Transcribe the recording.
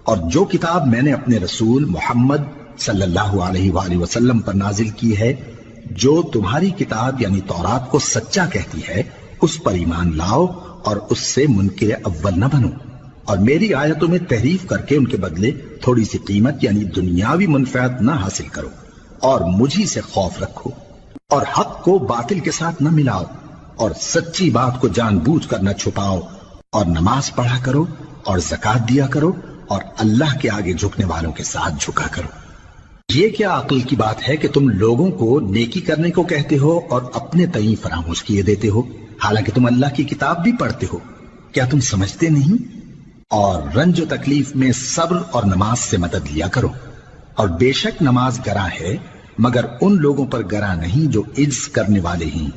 اور جو کتاب میں نے اپنے رسول محمد صلی اللہ علیہ وآلہ وسلم پر نازل کی ہے، جو تمہاری کتاب یعنی تورات کو سچا کہتی ہے، اس پر ایمان لاؤ اور اس سے منکر اول نہ بنو، اور میری آیتوں میں تحریف کر کے ان کے بدلے تھوڑی سی قیمت یعنی دنیاوی منفعت نہ حاصل کرو، اور مجھی سے خوف رکھو، اور حق کو باطل کے ساتھ نہ ملاؤ، اور سچی بات کو جان بوجھ کر نہ چھپاؤ، اور نماز پڑھا کرو اور زکوٰۃ دیا کرو، اور اللہ کے آگے جھکنے والوں کے ساتھ جھکا کرو۔ یہ کیا عقل کی بات ہے کہ تم لوگوں کو نیکی کرنے کو کہتے ہو اور اپنے تئیں فراموش کیے دیتے ہو، حالانکہ تم اللہ کی کتاب بھی پڑھتے ہو؟ کیا تم سمجھتے نہیں؟ اور رنج و تکلیف میں صبر اور نماز سے مدد لیا کرو، اور بے شک نماز گراں ہے مگر ان لوگوں پر گراں نہیں جو عجز کرنے والے ہیں۔